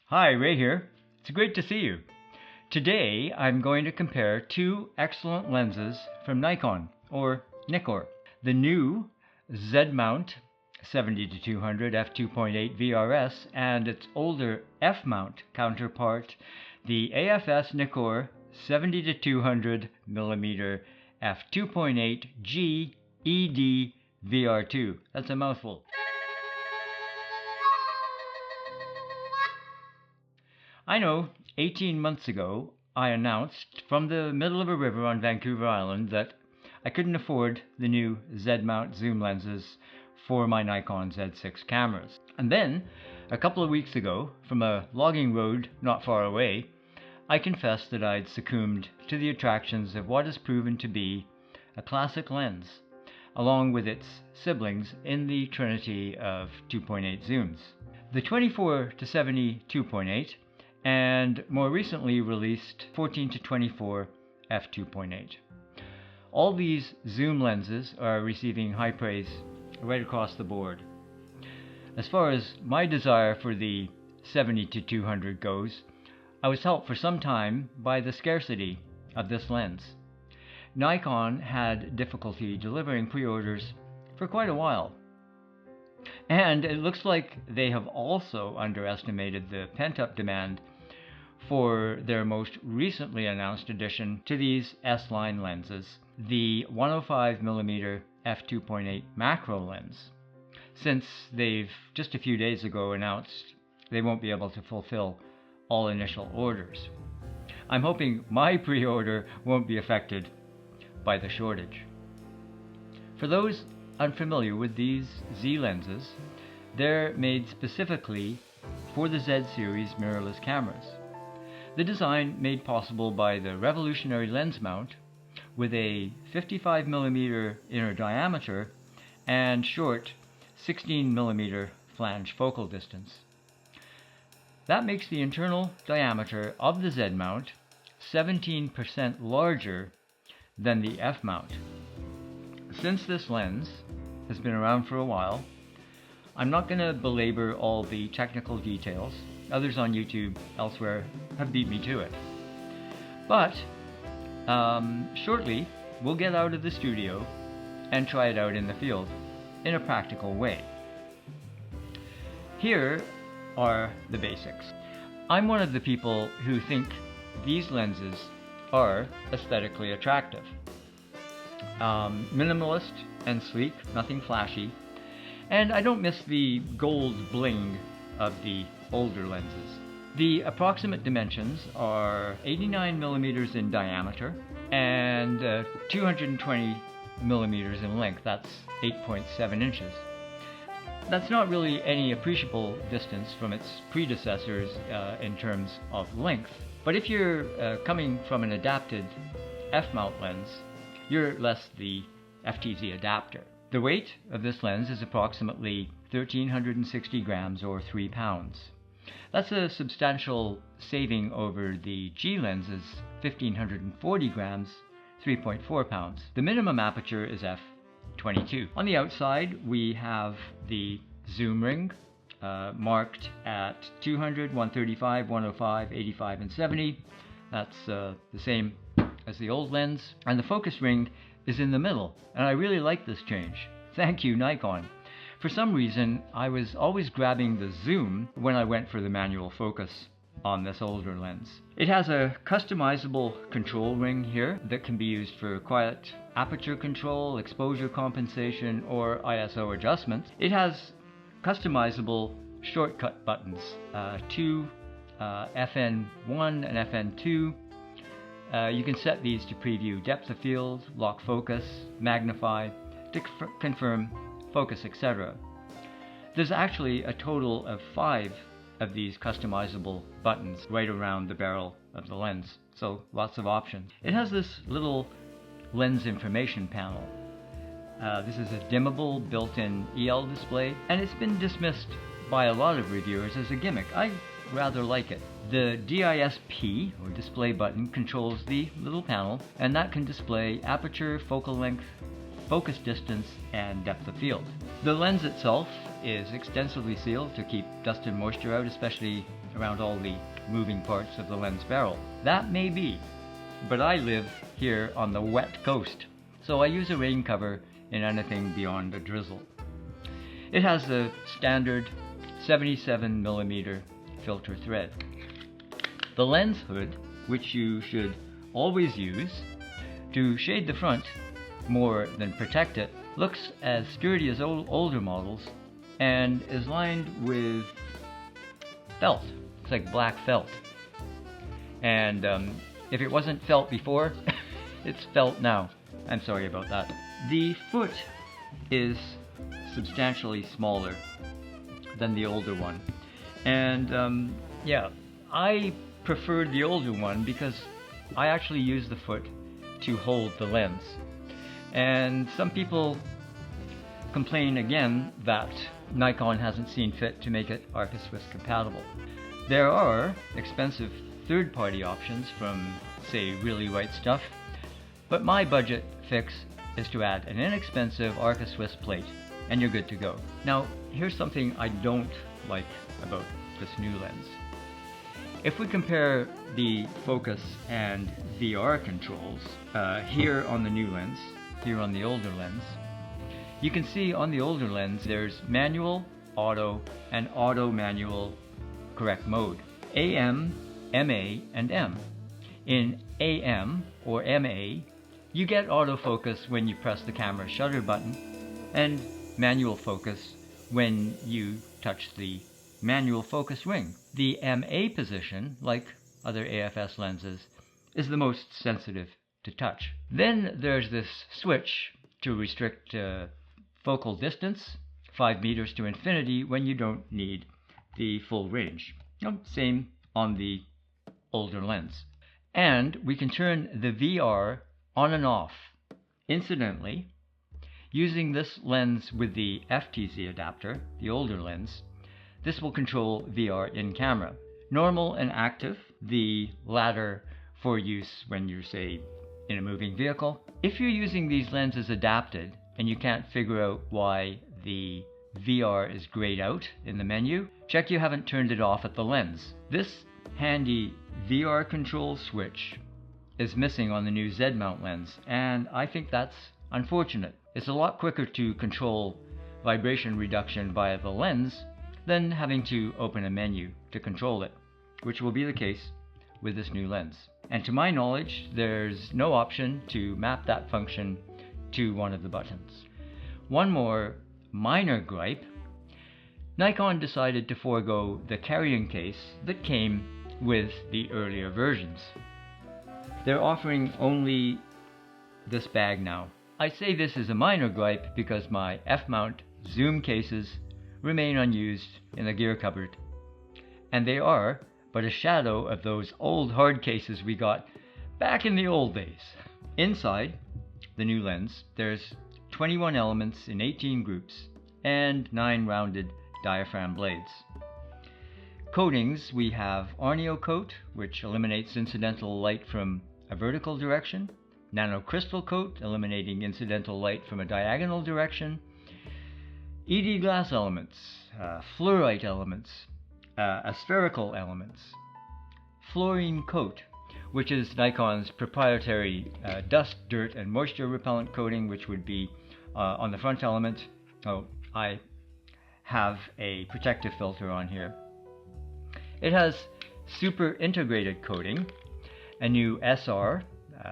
Hi, Ray here. It's great to see you. Today I'm going to compare two excellent lenses from Nikon, or Nikkor. The new Z-mount 70-200 f2.8 VRS and its older F-mount counterpart, the AF-S NIKKOR 70-200mm f2.8G ED VRII. That's a mouthful. I know, 18 months ago, I announced from the middle of a river on Vancouver Island that I couldn't afford the new Z-mount zoom lenses for my Nikon Z6 cameras. And then, a couple of weeks ago, from a logging road not far away, I confessed that I'd succumbed to the attractions of what has proven to be a classic lens, along with its siblings in the trinity of 2.8 zooms. The 24-70 2.8 and more recently released 14-24 f2.8. All these zoom lenses are receiving high praise right across the board. As far as my desire for the 70-200 goes, I was helped for some time by the scarcity of this lens. Nikon had difficulty delivering pre-orders for quite a while. And it looks like they have also underestimated the pent-up demand for their most recently announced addition to these S-line lenses, the 105mm f2.8 macro lens, since they've just a few days ago announced they won't be able to fulfill all initial orders. I'm hoping my pre-order won't be affected by the shortage. For those unfamiliar with these Z lenses, they're made specifically for the Z series mirrorless cameras. The design made possible by the revolutionary lens mount with a 55mm inner diameter and short 16mm flange focal distance. That makes the internal diameter of the Z mount 17% larger than the F mount. Since this lens has been around for a while, I'm not going to belabor all the technical details. Others on YouTube elsewhere have beat me to it. But shortly, we'll get out of the studio and try it out in the field in a practical way. Here are the basics. I'm one of the people who think these lenses are aesthetically attractive. Minimalist and sleek, nothing flashy, and I don't miss the gold bling of the older lenses. The approximate dimensions are 89mm in diameter and 220mm in length. That's 8.7 inches. That's not really any appreciable distance from its predecessors in terms of length, but if you're coming from an adapted F-mount lens, you're less the FTZ adapter. The weight of this lens is approximately 1,360 grams or 3 pounds. That's a substantial saving over the G lens's 1,540 grams, 3.4 pounds. The minimum aperture is f/22. On the outside, we have the zoom ring marked at 200, 135, 105, 85, and 70. That's the same as the old lens. And the focus ring is in the middle, and I really like this change. Thank you, Nikon. For some reason, I was always grabbing the zoom when I went for the manual focus on this older lens. It has a customizable control ring here that can be used for quiet aperture control, exposure compensation, or ISO adjustments. It has customizable shortcut buttons, two FN1 and FN2. You can set these to preview depth of field, lock focus, magnify, to confirm focus, etc. There's actually a total of 5 of these customizable buttons right around the barrel of the lens, so lots of options. It has this little lens information panel. This is a dimmable built-in EL display, and it's been dismissed by a lot of reviewers as a gimmick. I rather like it. The DISP, or display button, controls the little panel, and that can display aperture, focal length, focus distance, and depth of field. The lens itself is extensively sealed to keep dust and moisture out, especially around all the moving parts of the lens barrel. That may be, but I live here on the wet coast, so I use a rain cover in anything beyond a drizzle. It has a standard 77mm filter thread. The lens hood, which you should always use to shade the front more than protect it, looks as sturdy as older models and is lined with felt. It's like black felt. And if it wasn't felt before, it's felt now. I'm sorry about that. The foot is substantially smaller than the older one. And yeah, I preferred the older one because I actually use the foot to hold the lens. And some people complain again that Nikon hasn't seen fit to make it ARCA-Swiss compatible. There are expensive third-party options from, say, really white stuff, but my budget fix is to add an inexpensive ARCA-Swiss plate, and you're good to go. Now, here's something I don't like about this new lens. If we compare the focus and VR controls here on the new lens, here on the older lens, you can see on the older lens there's manual, auto, and auto manual correct mode. AM, MA, and M. In AM or MA, you get autofocus when you press the camera shutter button, and manual focus when you touch the manual focus ring. The MA position, like other AF-S lenses, is the most sensitive to touch. Then there's this switch to restrict focal distance, 5 meters to infinity, when you don't need the full range. Same on the older lens. And we can turn the VR on and off. Incidentally, using this lens with the FTZ adapter, the older lens, this will control VR in camera. Normal and active, the latter for use when you're, say, in a moving vehicle. If you're using these lenses adapted and you can't figure out why the VR is grayed out in the menu, check you haven't turned it off at the lens. This handy VR control switch is missing on the new Z-mount lens, and I think that's unfortunate. It's a lot quicker to control vibration reduction via the lens than having to open a menu to control it, which will be the case with this new lens. And to my knowledge, there's no option to map that function to one of the buttons. One more minor gripe: Nikon decided to forego the carrying case that came with the earlier versions. They're offering only this bag now. I say this is a minor gripe because my F-mount zoom cases remain unused in the gear cupboard, and they are but a shadow of those old hard cases we got back in the old days. Inside the new lens, there's 21 elements in 18 groups and 9 rounded diaphragm blades. Coatings, we have Arneo coat, which eliminates incidental light from a vertical direction, nanocrystal coat, eliminating incidental light from a diagonal direction, ED glass elements, fluorite elements, aspherical elements, fluorine coat, which is Nikon's proprietary dust, dirt, and moisture repellent coating, which would be on the front element. Oh, I have a protective filter on here. It has super integrated coating, a new SR,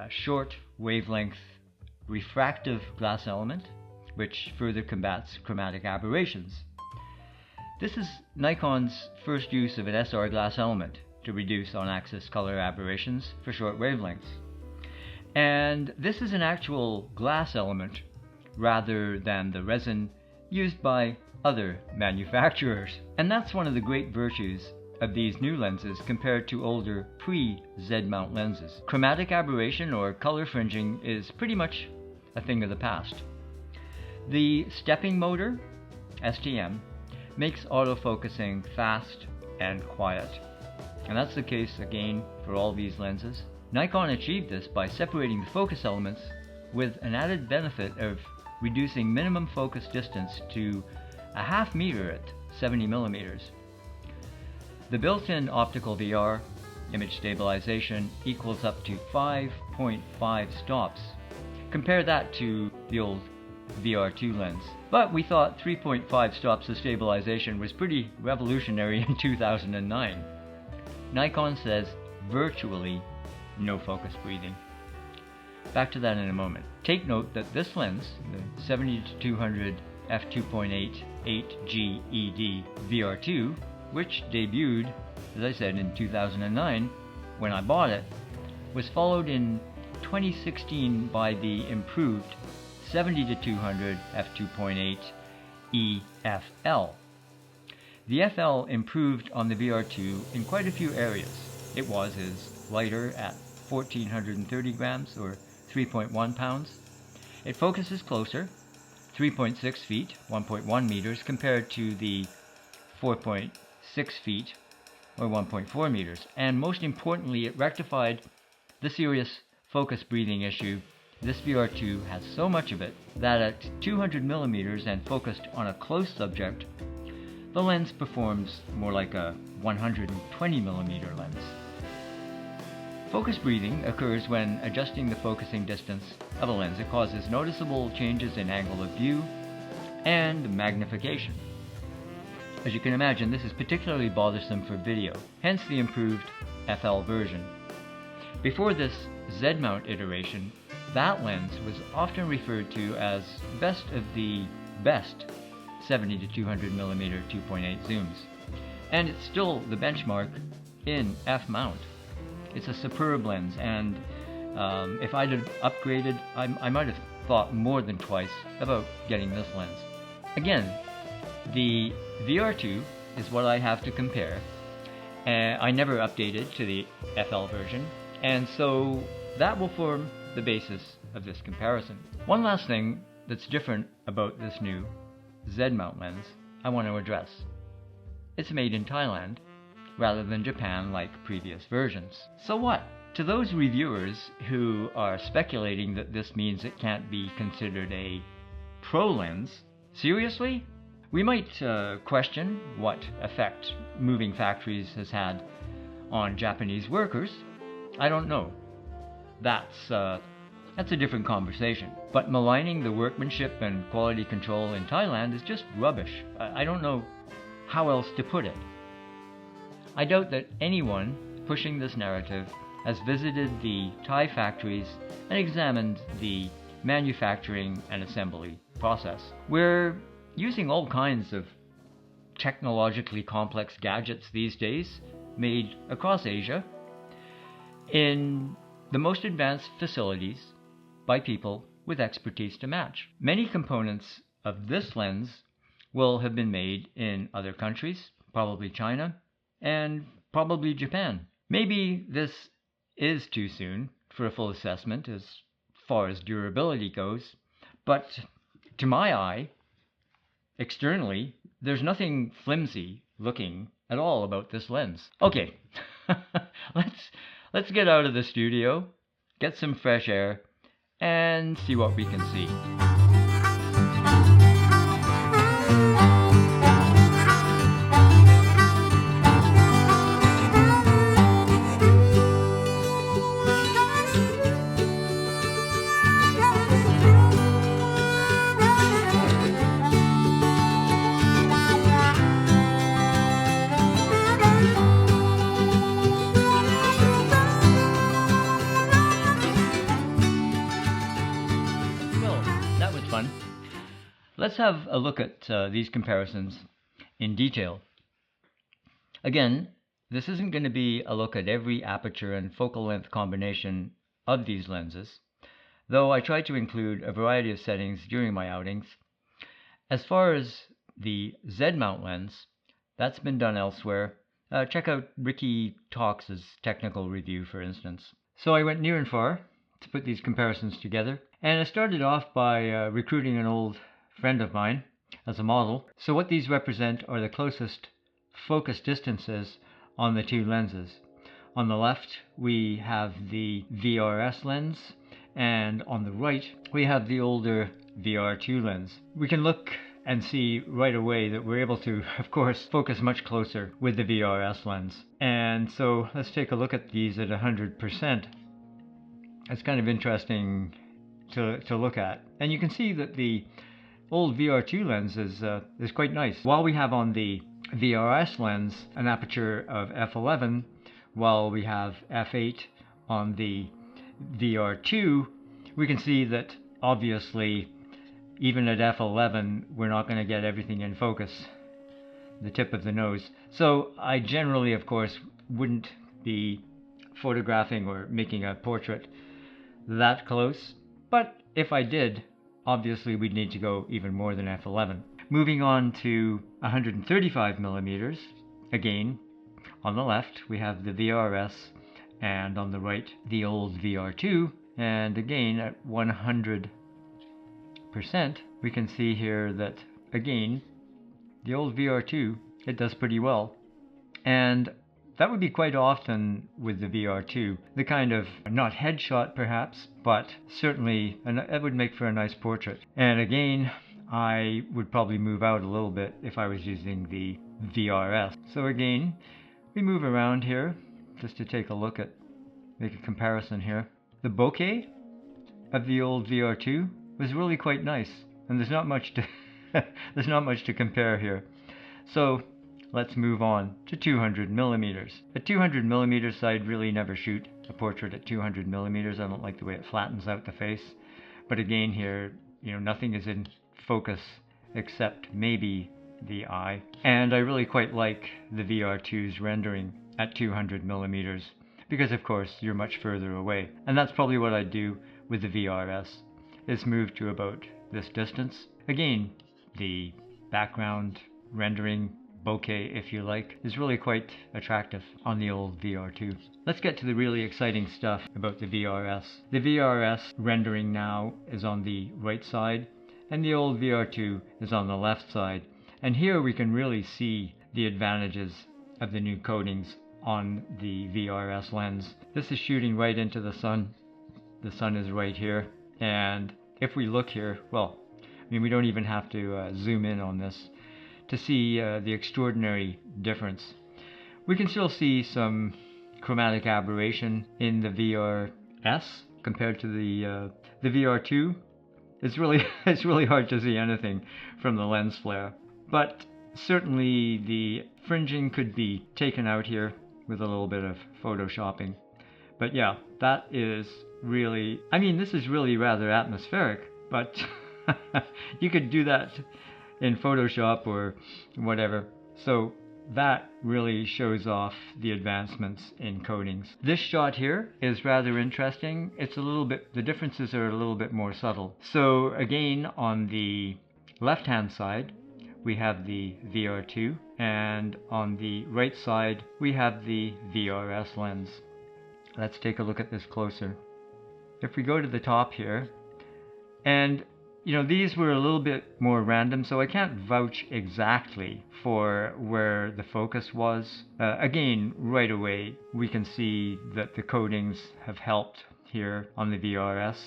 short wavelength refractive glass element, which further combats chromatic aberrations. This is Nikon's first use of an SR glass element to reduce on-axis color aberrations for short wavelengths. And this is an actual glass element rather than the resin used by other manufacturers. And that's one of the great virtues of these new lenses compared to older pre-Z-mount lenses. Chromatic aberration or color fringing is pretty much a thing of the past. The stepping motor, STM, makes autofocusing fast and quiet. And that's the case again for all these lenses. Nikon achieved this by separating the focus elements with an added benefit of reducing minimum focus distance to a half meter at 70 millimeters. The built-in optical VR image stabilization equals up to 5.5 stops. Compare that to the old VR2 lens. But we thought 3.5 stops of stabilization was pretty revolutionary in 2009. Nikon says virtually no focus breathing. Back to that in a moment. Take note that this lens, the 70-200 f2.8G ED VRII, which debuted, as I said, in 2009 when I bought it, was followed in 2016 by the improved 70-200 f2.8 EFL. The FL improved on the VR2 in quite a few areas. It is lighter at 1430 grams or 3.1 pounds. It focuses closer, 3.6 feet, 1.1 meters, compared to the 4.6 feet or 1.4 meters. And most importantly, it rectified the serious focus breathing issue. This VR2 has so much of it that at 200 millimeters and focused on a close subject, the lens performs more like a 120 millimeter lens. Focus breathing occurs when adjusting the focusing distance of a lens. It causes noticeable changes in angle of view and magnification. As you can imagine, this is particularly bothersome for video, hence the improved FL version. Before this Z-mount iteration, that lens was often referred to as best of the best 70-200 mm 2.8 zooms, and it's still the benchmark in F-mount. It's a superb lens, and if I'd have upgraded, I might have thought more than twice about getting this lens. Again, the VR2 is what I have to compare. I never updated to the FL version, and so that will form the basis of this comparison. One last thing that's different about this new Z-mount lens I want to address. It's made in Thailand rather than Japan like previous versions. So what? To those reviewers who are speculating that this means it can't be considered a pro lens, seriously? We might question what effect moving factories has had on Japanese workers. I don't know. That's a different conversation. But maligning the workmanship and quality control in Thailand is just rubbish. I don't know how else to put it. I doubt that anyone pushing this narrative has visited the Thai factories and examined the manufacturing and assembly process. We're using all kinds of technologically complex gadgets these days, made across Asia, in the most advanced facilities by people with expertise to match. Many components of this lens will have been made in other countries, probably China, and probably Japan. Maybe this is too soon for a full assessment as far as durability goes, but to my eye, externally, there's nothing flimsy looking at all about this lens. Okay, let's get out of the studio, get some fresh air, and see what we can see. Let's have a look at these comparisons in detail. Again, this isn't going to be a look at every aperture and focal length combination of these lenses, though I try to include a variety of settings during my outings. As far as the Z-mount lens, that's been done elsewhere. Check out Ricky Talks' technical review, for instance. So I went near and far to put these comparisons together, and I started off by recruiting an old friend of mine as a model. So what these represent are the closest focus distances on the two lenses. On the left we have the VRS lens, and on the right we have the older VR2 lens. We can look and see right away that we're able to, of course, focus much closer with the VRS lens. And so let's take a look at these at 100%. It's kind of interesting to look at. And you can see that the old VR2 lens is quite nice. While we have on the VRS lens an aperture of f11, while we have f8 on the VR2, we can see that obviously even at f11 we're not going to get everything in focus, the tip of the nose. So I generally, of course, wouldn't be photographing or making a portrait that close, but if I did, obviously we'd need to go even more than f11. Moving on to 135 millimeters, again on the left we have the VRS, and on the right the old VR2, and again at 100%, we can see here that again the old VR2, it does pretty well. And that would be quite often with the VR2, the kind of, not headshot perhaps, but certainly it would make for a nice portrait. And again, I would probably move out a little bit if I was using the VRS. So again, we move around here just to take a look at, make a comparison here. The bokeh of the old VR2 was really quite nice, and there's not much to there's not much to compare here. So let's move on to 200 millimeters. At 200 millimeters, I'd really never shoot a portrait at 200 millimeters. I don't like the way it flattens out the face. But again here, you know, nothing is in focus except maybe the eye. And I really quite like the VR2's rendering at 200 millimeters because of course you're much further away. And that's probably what I'd do with the VRS, is move to about this distance. Again, the background rendering, bokeh if you like, is really quite attractive on the old VR2. Let's get to the really exciting stuff about the VRS. The VRS rendering now is on the right side and the old VR2 is on the left side. And here we can really see the advantages of the new coatings on the VRS lens. This is shooting right into the sun. The sun is right here, and if we look here, well, I mean, we don't even have to zoom in on this to see the extraordinary difference. We can still see some chromatic aberration in the VRS compared to the VR2. It's really hard to see anything from the lens flare, but certainly the fringing could be taken out here with a little bit of photoshopping. But yeah, that is really, I mean, this is really rather atmospheric, but you could do that in Photoshop or whatever. So that really shows off the advancements in coatings. This shot here is rather interesting. It's a little bit, the differences are a little bit more subtle. So again, on the left hand side we have the VR2, and on the right side we have the VRS lens. Let's take a look at this closer. If we go to the top here, and you know, these were a little bit more random, so I can't vouch exactly for where the focus was. Again, right away we can see that the coatings have helped here on the VRS.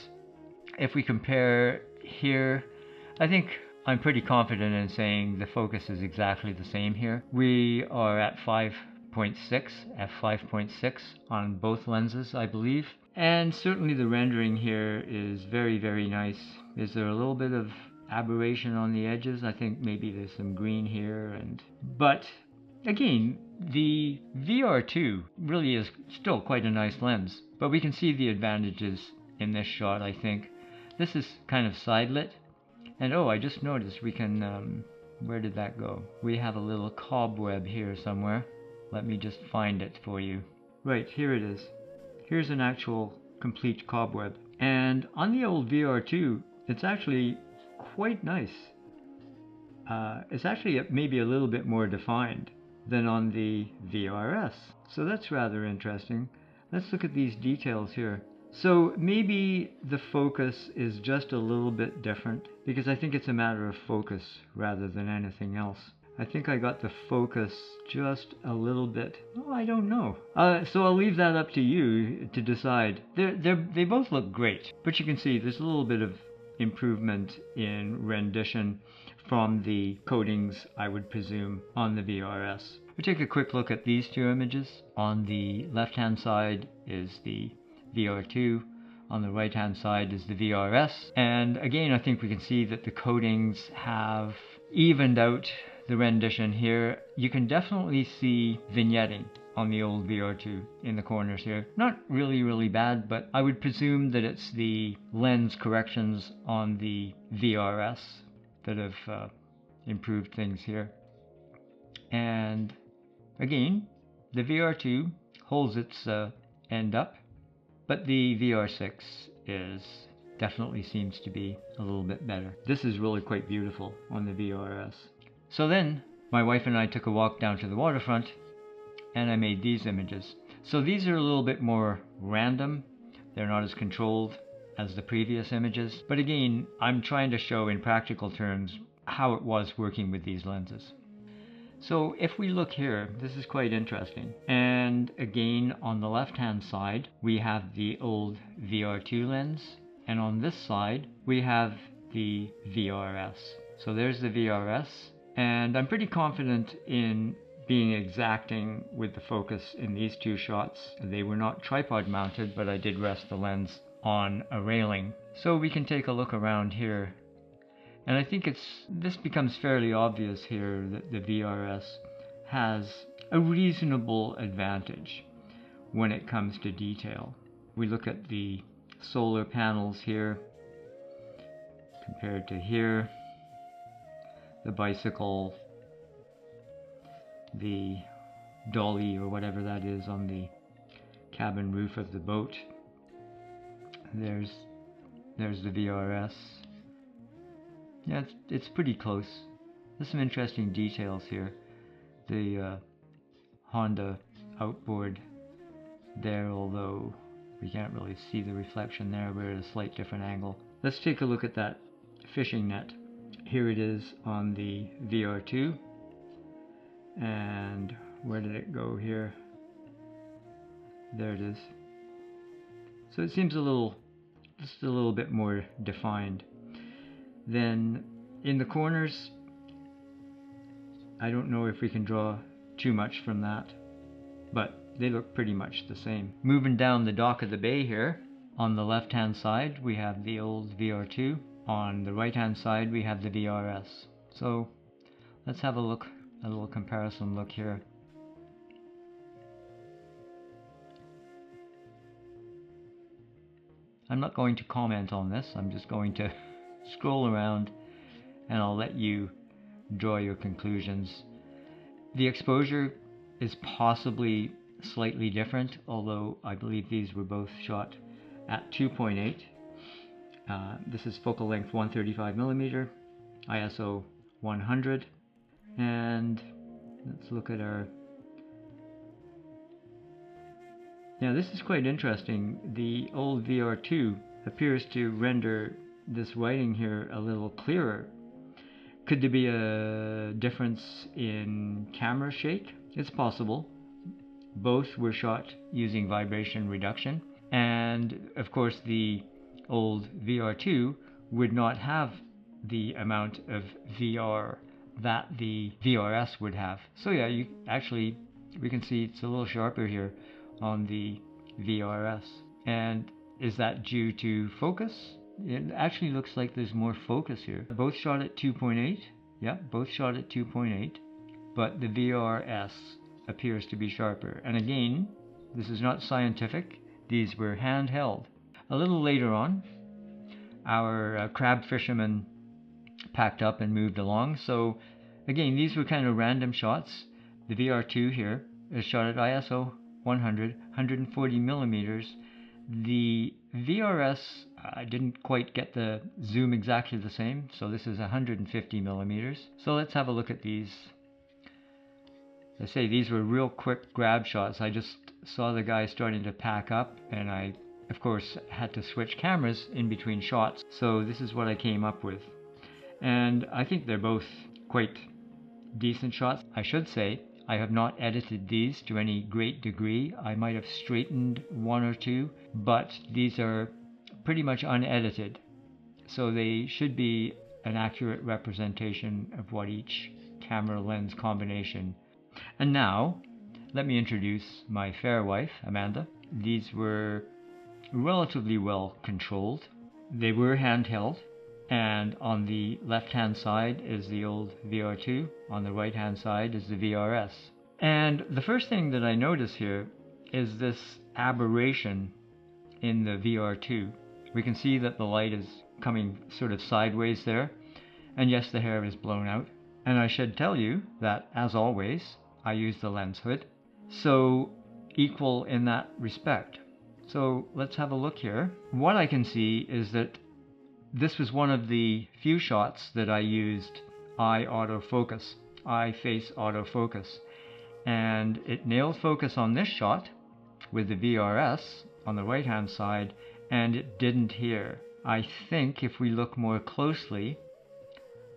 If we compare here, I think I'm pretty confident in saying the focus is exactly the same here. We are at 5.6, f5.6 on both lenses, I believe. And certainly the rendering here is very, very nice. Is there a little bit of aberration on the edges? I think maybe there's some green here, but again, the VR2 really is still quite a nice lens, but we can see the advantages in this shot, I think. This is kind of side lit, and oh, I just noticed we can, where did that go? We have a little cobweb here somewhere. Let me just find it for you. Right, here it is. Here's an actual complete cobweb. And on the old VR2, it's actually quite nice. It's actually maybe a little bit more defined than on the VRS. So that's rather interesting. Let's look at these details here. So maybe the focus is just a little bit different, because I think it's a matter of focus rather than anything else. I think I got the focus just a little bit. Oh, I don't know. So I'll leave that up to you to decide. They both look great, but you can see there's a little bit of improvement in rendition from the coatings, I would presume, on the VRS. We take a quick look at these two images. On the left hand side is the VR2, on the right hand side is the VRS, and again I think we can see that the coatings have evened out the rendition here. You can definitely see vignetting on the old VR2 in the corners here. Not really bad, but I would presume that it's the lens corrections on the VRS that have improved things here. And again, the VR2 holds its end up, but the VR6 definitely seems to be a little bit better. This is really quite beautiful on the VRS. So then my wife and I took a walk down to the waterfront and I made these images. So these are a little bit more random. They're not as controlled as the previous images. But again, I'm trying to show in practical terms how it was working with these lenses. So if we look here, this is quite interesting. And again, on the left hand side, we have the old VR2 lens. And on this side, we have the VRS. So there's the VRS. And I'm pretty confident in being exacting with the focus in these two shots. They were not tripod mounted, but I did rest the lens on a railing. So we can take a look around here. And I think this becomes fairly obvious here that the VRS has a reasonable advantage when it comes to detail. We look at the solar panels here compared to here, the bicycle, the dolly or whatever that is on the cabin roof of the boat. There's the VRS. Yeah, it's pretty close. There's some interesting details here. The Honda outboard there, although we can't really see the reflection there, we're at a slight different angle. Let's take a look at that fishing net. Here it is on the VR2. And where did it go here? There it is. So it seems just a little bit more defined. Then in the corners, I don't know if we can draw too much from that, but they look pretty much the same. Moving down the dock of the bay here, on the left hand side we have the old VR2. On the right hand side we have the VRS. So let's have a look, a little comparison look here. I'm not going to comment on this, I'm just going to scroll around and I'll let you draw your conclusions. The exposure is possibly slightly different, although I believe these were both shot at 2.8. This is focal length 135mm, ISO 100, and let's look at our... Now this is quite interesting. The old VR2 appears to render this writing here a little clearer. Could there be a difference in camera shake? It's possible. Both were shot using vibration reduction, and of course the old VR2 would not have the amount of VR that the VRS would have. So yeah, we can see it's a little sharper here on the VRS. And is that due to focus? It actually looks like there's more focus here. Both shot at 2.8. Yeah, both shot at 2.8. But the VRS appears to be sharper. And again, this is not scientific. These were handheld. A little later on, our crab fishermen packed up and moved along. So again, these were kind of random shots. The VR2 here is shot at ISO 100, 140 millimeters. The VRS, I didn't quite get the zoom exactly the same, so this is 150 millimeters. So let's have a look at these. I say these were real quick grab shots. I just saw the guy starting to pack up, and I, of course, had to switch cameras in between shots. So this is what I came up with. And I think they're both quite decent shots. I should say, I have not edited these to any great degree. I might have straightened one or two, but these are pretty much unedited. So they should be an accurate representation of what each camera lens combination. And now, let me introduce my fair wife, Amanda. These were relatively well controlled. They were handheld, and on the left hand side is the old VR2, on the right hand side is the VRS. And the first thing that I notice here is this aberration in the VR2. We can see that the light is coming sort of sideways there, and yes, the hair is blown out. And I should tell you that, as always, I use the lens hood, so equal in that respect. So let's have a look here. What I can see is that this was one of the few shots that I used eye face autofocus, and it nailed focus on this shot with the VRS on the right hand side, and it didn't here. I think if we look more closely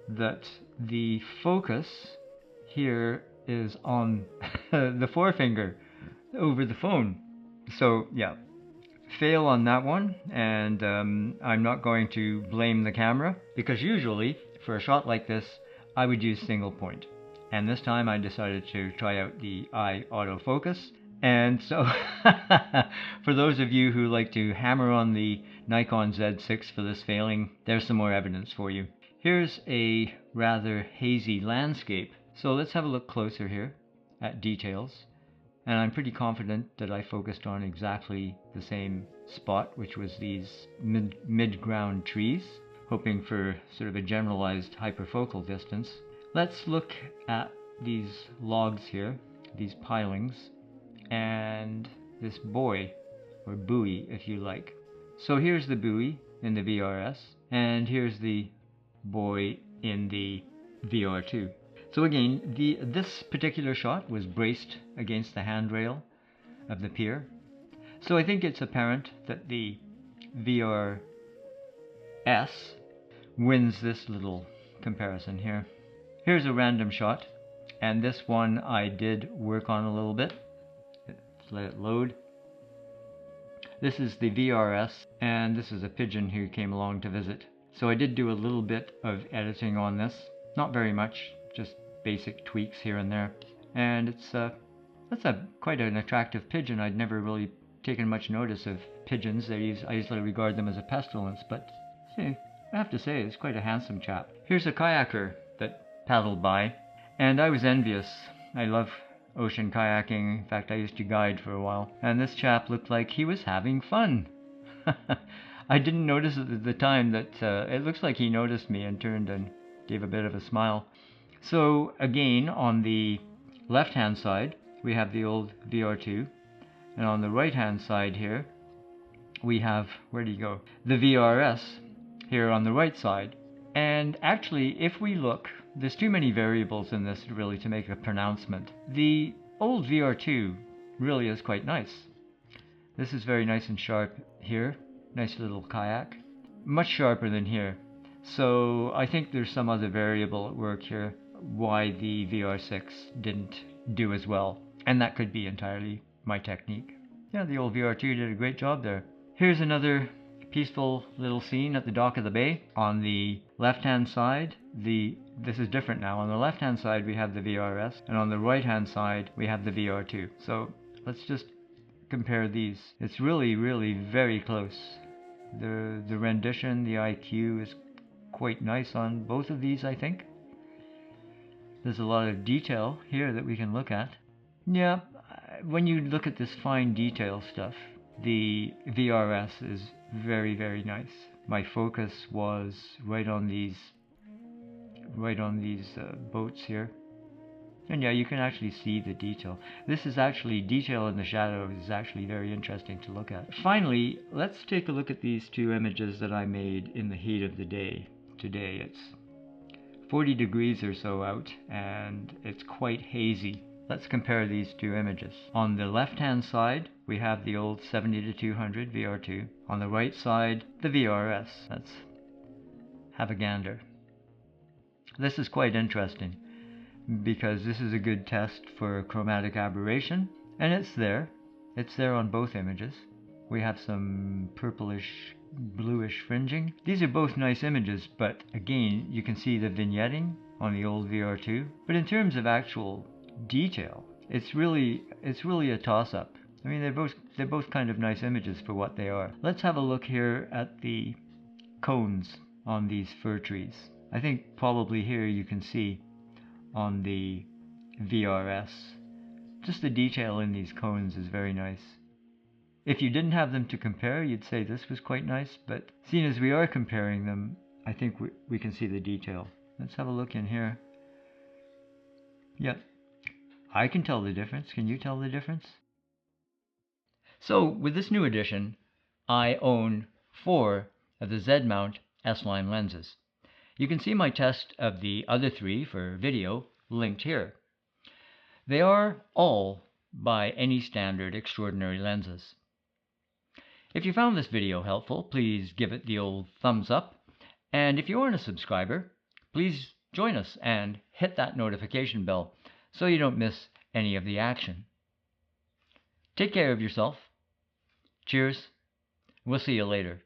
that the focus here is on the forefinger over the phone. So yeah, fail on that one, and I'm not going to blame the camera, because usually for a shot like this I would use single point, and this time I decided to try out the eye autofocus. And so for those of you who like to hammer on the Nikon Z6 for this failing, there's some more evidence for you. Here's a rather hazy landscape, so let's have a look closer here at details. And I'm pretty confident that I focused on exactly the same spot, which was these mid-ground trees, hoping for sort of a generalized hyperfocal distance. Let's look at these logs here, these pilings, and this buoy, or buoy if you like. So here's the buoy in the VRS, and here's the buoy in the VR2. So again, this particular shot was braced against the handrail of the pier. So I think it's apparent that the VRS wins this little comparison here. Here's a random shot, and this one I did work on a little bit. Let's let it load. This is the VRS, and this is a pigeon who came along to visit. So I did do a little bit of editing on this, not very much, just basic tweaks here and there. And that's quite an attractive pigeon. I'd never really taken much notice of pigeons. I usually regard them as a pestilence, but see, I have to say it's quite a handsome chap. Here's a kayaker that paddled by, and I was envious. I love ocean kayaking. In fact, I used to guide for a while, and this chap looked like he was having fun. I didn't notice it at the time that it looks like he noticed me and turned and gave a bit of a smile. So again, on the left hand side we have the old VR2, and on the right hand side here we have, where do you go, the VRS here on the right side. And actually, if we look, there's too many variables in this really to make a pronouncement. The old VR2 really is quite nice. This is very nice and sharp here, nice little kayak, much sharper than here. So I think there's some other variable at work here why the VR6 didn't do as well, and that could be entirely my technique. Yeah, the old VR2 did a great job there. Here's another peaceful little scene at the dock of the bay. On the left hand side, this is different now. On the left hand side we have the VRS, and on the right hand side we have the VR2. So let's just compare these. It's really very close. The rendition, the IQ is quite nice on both of these, I think. There's a lot of detail here that we can look at. Yeah, when you look at this fine detail stuff, the VRS is very nice. My focus was right on these boats here. And yeah, you can actually see the detail. This is actually, detail in the shadow is actually very interesting to look at. Finally, let's take a look at these two images that I made in the heat of the day. Today it's 40 degrees or so out, and it's quite hazy. Let's compare these two images. On the left hand side we have the old 70-200 VR2. On the right side, the VRS. Let's have a gander. This is quite interesting, because this is a good test for chromatic aberration, and it's there on both images. We have some purplish, bluish fringing. These are both nice images, but again, you can see the vignetting on the old VR2. But in terms of actual detail, it's really a toss-up. I mean, they're both kind of nice images for what they are. Let's have a look here at the cones on these fir trees. I think probably here you can see on the VRS, just the detail in these cones is very nice. If you didn't have them to compare, you'd say this was quite nice, but seeing as we are comparing them, I think we can see the detail. Let's have a look in here. Yep, I can tell the difference. Can you tell the difference? So with this new edition, I own 4 of the Z-mount S-line lenses. You can see my test of the other 3 for video linked here. They are all by any standard extraordinary lenses. If you found this video helpful, please give it the old thumbs up. And if you aren't a subscriber, please join us and hit that notification bell so you don't miss any of the action. Take care of yourself. Cheers. We'll see you later.